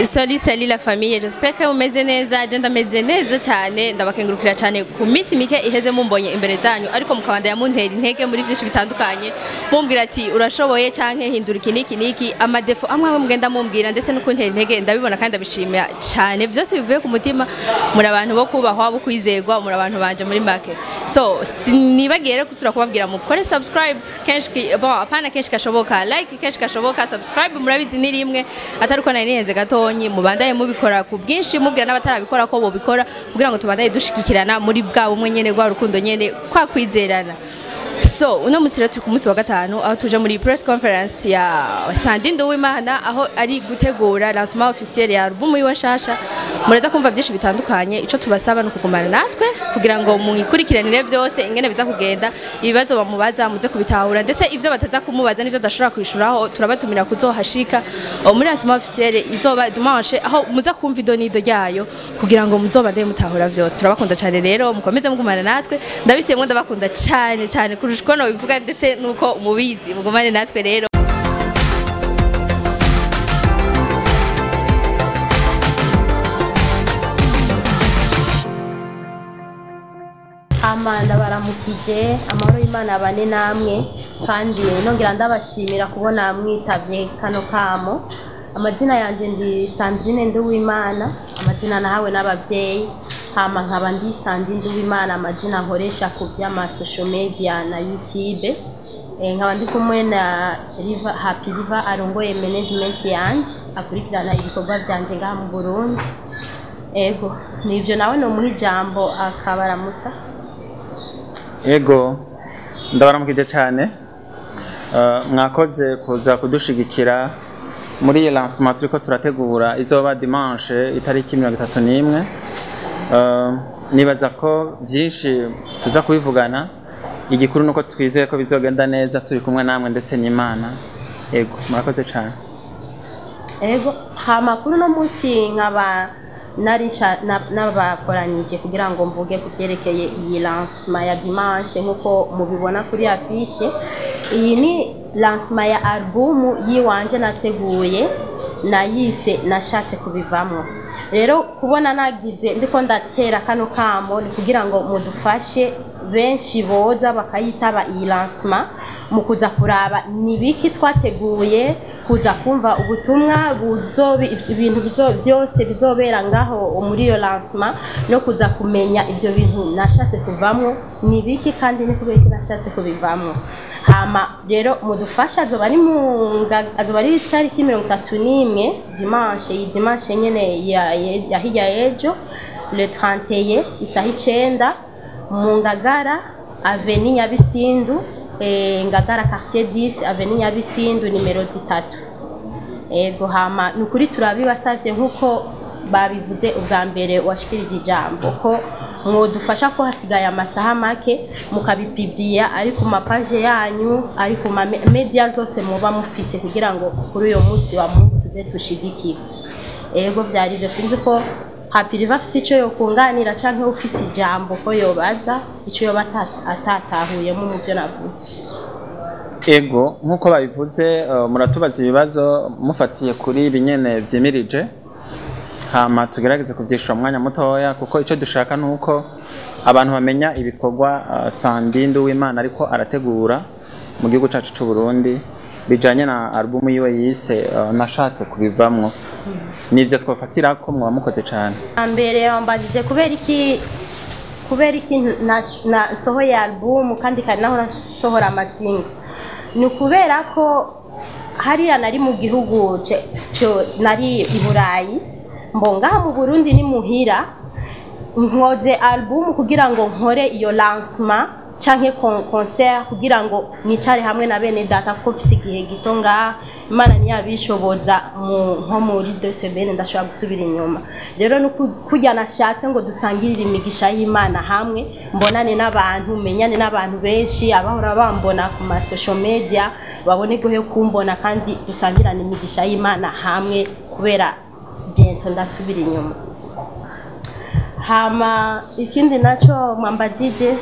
Salut la famille, j'espère que mumeze neza, agenda meze neza cyane, ndabakengurukira cyane ku minsi mike iheze mumbonye imbere zanyu, ariko mukabanda ya muntera intege muri byinshi bitandukanye, mumbwira ati urashoboye canke hindura iki niki, amadefo amwe mugenda mumbwira ndetse no kuntera intege ndabibona kandi ndabishimira cyane, byose bivuye ku mutima, muri abantu bo kubahwa bo kwizegwa, muri abantu banje muri make. So sinibagere kusura kubabwira mukore subscribe kenshi, bon apana kenshi kashoboka, like kenshi kashoboka, subscribe murabizi ni rimwe ataruko nari nihenze gatonyi, mubandaye mubikora ku bwinshi, mubwira n'abatarabikora ko bobikora kugira ngo tubandaye dushikikirana muri bwa bumwe nyene gwa rukundo nyene kwa kwizerana. So uno musira turi ku munsi wa gatanu aho tuje muri press conference ya Sandrine Nduwimana aho ari gutegura lancement officiel ya album yiwe nshasha. Muraza kumva byinshi bitandukanye, ico tubasaba no kugumana natwe kugira ngo mwikurikiranire byose ingene biza kugenda, ibibazo bamubaza muze kubitahura, ndetse ivyo bataza kumubaza nivyo dashobora kwishuraho turabatumira kuzohashika muri lancement officiel izoba dimanche aho muza kumva idonido ryayo kugira ngo muzobande mutahura byose. Turabakunda cyane rero mukomeze mugumana natwe, ndabisiyemwe ndabakunda cyane kurusha uko bivuga ndetse nuko mubizi, mugumane natwe rero. Amanda baramukije, amahoro y'Imana abane namwe, kandi nongera ndabashimira kubona mwitavye kano kamo. Amazina yanje ndi Sandrine Nduwimana, amazina nahawe n'abavyeyi, hama nkaba ndi Sandrine Nduwimana, amazina nkoresha ku by'ama social media na YouTube. Nkaba ndi kumwe na Happy River arongoye management yanje akurikirana ibikorwa byanje ngaha mu Burundi. Ego nivyo nawe no muha ijambo akabaramutsa. Ego ndabaramukije cyane, mwakoze kuza kudushigikira muri iyi lancement turiko turategura izoba dimanche itariki 31. Nibaza ko byinshi tuza kubivugana, igikuru nuko twizeye ko bizogenda neza turi kumwe namwe ndetse n'Imana. Ego murakoze cyane. Ego hamakuru no munsi nkaba narisha n'abakoranyije kugira ngo mvuge kubyerekeye iyi lancement ya dimanche nkuko mubibona kuri affiche. Iyi ni lancement ya album yiwanje nateguye nayise nashatse kubivamwo. Rero kubona nagize ndiko ndatera kano kamo ni kugira ngo mudufashe benshi boza bakayitaba iyi lancement mu kuza kuraba nibiki twateguye, kuza kumva ubutumwa buzobi ibintu byose bizobera ngaho muri iyo lancement, no kuza kumenya ibyo bintu nashatse kuvamwo nibiki kandi ni kubera nashatse kubivamwo. Hama rero mudufasha azoba ari tariki 31 dimanche, iyi dimanche nyene ya hirya yejo le 31 isaha 9 mu Ngagara avenue ya Bisindu, Ngagara quartier 10 avenue ya Bisindu nimero 3. Ego hama nukuri turabibasavye nkuko babivuze ubwa mbere washikirije ijambo ko mwodufasha ko hasigaye amasaha make mukabipibia ari ku mapage yanyu, ari ku media zose muba mufise kugira ngo kuri uyo munsi wa Mungu tuze tushigikire. Ego byari byo, sinzi ko Happy River afise ico yo kunganira canke ufise ijambo ko yobaza ico yoba atatahuye mu byo navuze. Ego nkuko babivuze, muratubaza ibibazo mufatiye kuri binyene vyimirije, hama tugerageze kuvyishura mwanya mutoya kuko ico dushaka nuko abantu bamenya ibikorwa Sandrine Nduwimana ariko arategura mu gihugu cacu c'u Burundi bijanye na album yiwe yise nashatse kubivamwo. Nivyo twafatira ko mwa mukoze cyane. Ambere wambajije kubera iki na sohoye album kandi kandi naho nasohora amasinga. Ni kubera ko hariya nari mu gihugu cyo nari i Burayi, mbonga mu Burundi ni muhira, nkoze album kugira ngo nkore iyo lancement canke concert kugira ngo nicare hamwe na bene data ko mfise igihe gito nga Imana ntiyabishoboza nko muri 2 semaines ndashobora gusubira inyuma. Rero kujya nashatse ngo dusangirire imigisha y'Imana hamwe, mbonane n'abantu, menyane n'abantu benshi abahora bambona ku ma social media babone gohe kumbona kandi dusangirane imigisha y'Imana hamwe kubera bientôt ndasubira inyuma. Hama ikindi naco mwambajije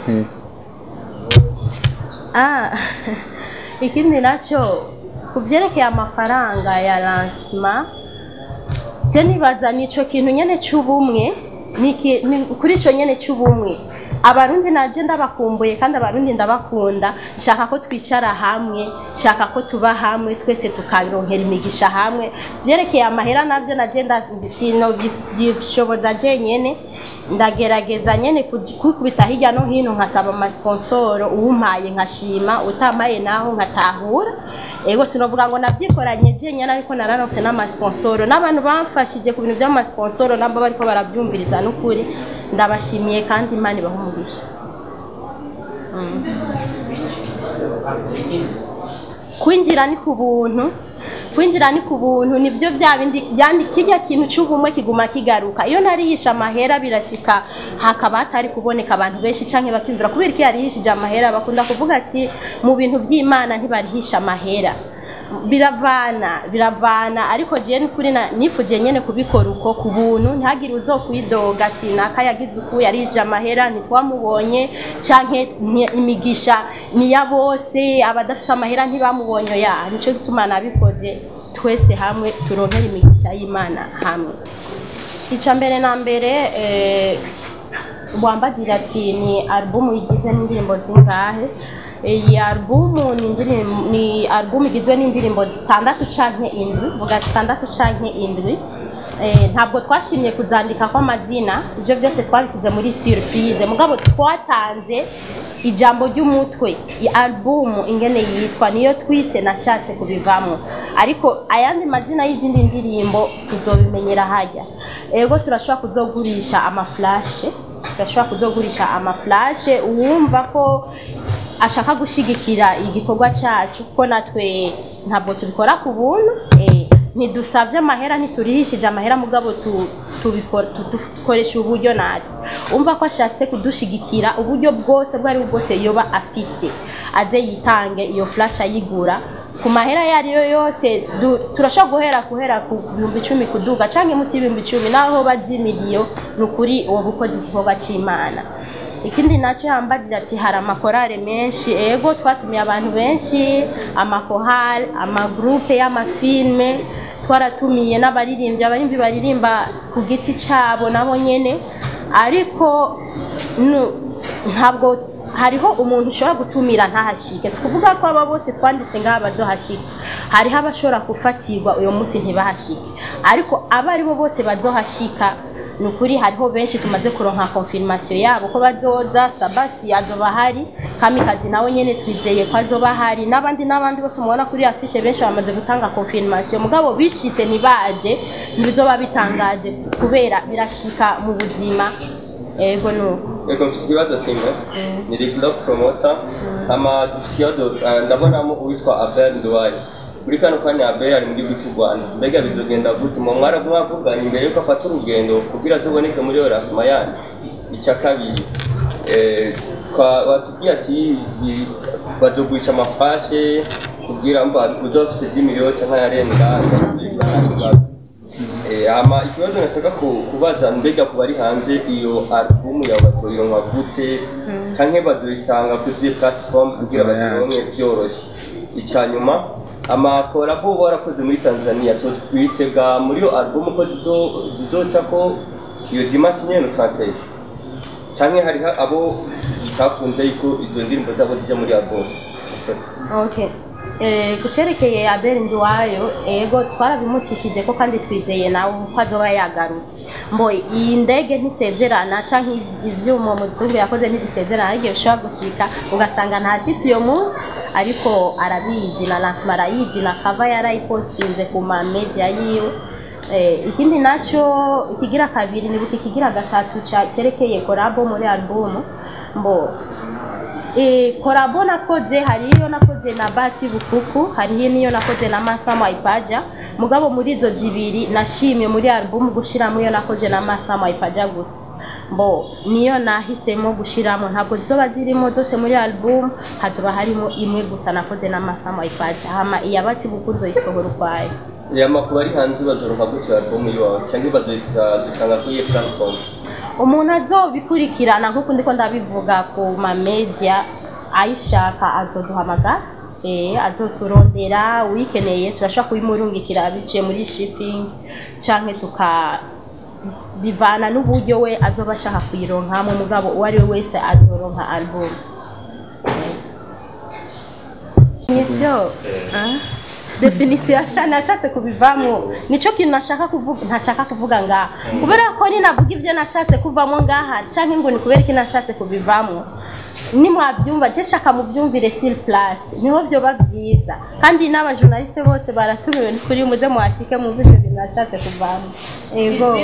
ikindi naco kubyerekeye amafaranga ya lancement je nibaza nico kintu nyene c'ubumwe kuri ico nyene c'ubumwe abarundi naje ndabakumbuye kandi abarundi ndabakunda shaka ko twicara hamwe shaka ko tuba hamwe twese tukaronkera imigisha hamwe byerekeye amahera navyo naje ndisino bishoboza je nyene ndagerageza nyene kukubita hirya no hino nkasaba ama sponsor umpaye nkashima utamaye naho nkatahura ego sinovuga ngo navyikoranye je nyene ariko nararonse n'ama sponsor n'abantu bamfashije ku bintu by'ama sponsor nabo bariko barabyumviriza n'ukuri ndabashimiye kandi Imana ibaha umugisha. Kwinjira ni ku buntu nivyo bya bindi kijya kintu cy'ubumwe kiguma kigaruka iyo narihisha amahera birashika hakaba hatari kuboneka abantu benshi canke bakimvira kubera ko yarihishije amahera bakunda kuvuga ati mu bintu by'Imana ntibarihisha amahera biravana ariko je n'ukuri nifuje nyene kubikora uko ku buntu ntihagire uzokwidoga ati naka yagize uku yarije amahera ntitwamubonye canke imigisha ni ya bose abadafise amahera ntibamubonye ya nico gituma nabikoze twese hamwe turonkera imigisha y'Imana hamwe. Ica mbere na mbere wambagira ati ni album igize n'indirimbo zingahe. Iyi album ni album igizwe n'indirimbo 6 canke 7 vuga 6 canke 7 ntabwo twashimye kuzandika kwa mazina ivyo byose twabisize muri surprise mugabo twatanze ijambo ry'umutwe ya album ingene yitwa niyo twise nashatse kubivamo ariko ayandi mazina y'izindi ndirimbo tuzobimenyera hajya ego turashobora kuzogurisha ama flash uwumva ko ashaka gushigikira igikorwa cyacu ko natwe ntabwo tubikora ku buntu ntidusabye amahera ntiturihishije amahera mugabo tukoresha uburyo natwe umva ko ashatse kudushigikira uburyo bwose bwari bwose yoba afise aze yitange iyo flash ayigura ku mahera yariyo yose turashobora guhera ku 10,000 kuduga canke musi 10,000 naho bazimiliyo nukuri uwo bukozi igikorwa c'Imana. Ikindi naco yambagije ati hari amakorale menshi ego twatumiye abantu benshi amakorale amagroupe y'amafilme twaratumiye n'abaririmbyi baririmba ku giti cabo nabo nyene ariko ntabwo hariho umuntu ushobora gutumira ntahashike sikuvuga ko aba bose twanditse ngaha bazohashika hariho abashobora gufatirwa uyo munsi ntibahashike ariko abari bo bose bazohashika nukuri hariho benshi tumaze kuronka confirmation yabo ko bazoza Sabasi azoba hari Kamikazi nawe nyene twizeye ko azoba hari n'abandi bose mubona kuri affiche benshi bamaze gutanga confirmation mugabo bishitse nibaje ntibizoba bitangaje kubera birashika mu buzima ego nuko kibazo kimwe ni Love Promoter ama dusiado ndabonamo uwitwa Abel Ndwaye muri kano kanya Abel ari mu gihugu cy'u Rwanda mbega bizogenda gute mu mwara mwavuganye imbere yuko afata urugendo kugira tuboneke muri Orasma yani ica kabiri watubwiye ati bazogurisha amafashe kugira ngo uzofise 10 miliyoni cyangwa yarenga ama ikibazo nashaka kubaza mbega ku bari hanze iyo album ya batoyironka gute canke bazoyisanga kuri platform kugira bayironke byoroshye icanyuma ama collabo barakoze muri Tanzania twitega muri yo album ko zizoca ko iyo dimanche nyene twateye canke hari abo takunze yuko izo ndirimbo zabo zijya muri album. Okay. Kucerekeye Abel Ndwayo ego twarabimukishije ko kandi twizeye nawe ko azoba yagarutse mbo iyi ndege ntisezerana canke ivyuma muzungu yakoze ntibisezerana igihe ushobora gushika ugasanga ntashitse uyo munsi ariko arabizi na lancement arayizi na cover yarayipostinze ku ma media yiwe ikindi naco ikigira kabiri ni buti kigira gatatu cerekeye collabo muri album mbo collabo nakoze hariyo nakoze na Bati Bukuku hariyo niyo nakoze na Martha Maipaja mugabo muri izo zibiri nashimye muri album gushiramo iyo nakoze na Martha Maipaja gusa mbo niyo nahisemo gushiramo ntabwo zizoba zirimo zose muri album hazoba harimo imwe gusa nakoze na Martha Maipaja hama iya Bati Bukuku zoyisohora kwayo yama kubari hanze bazoronka gutya album yo cyangwa bazoyisanga kuri platform umuntu azobikurikirana nkuko ndiko ndabivuga ku ma media ayishaka azoduhamagara azoturondera uyikeneye turashobora kubimurungikira biciye muri shipping canke bivana n'uburyo we azoba ashaka kuyironkamo mugabo uwo ari we wese azoronka album. Definition nashatse kubivamo nico kintu ntashaka kuvuga ngaha kubera ko ninavuga ivyo nashatse kuvamo ngaha canke ngo ni kubera iki nashatse kubivamo nimwabyumva je shaka muvyumvire sur place niho byo babyiza kandi n'abajournaliste bose baratumiwe kuri muze mwashike mu byo nashatse kuvamo ego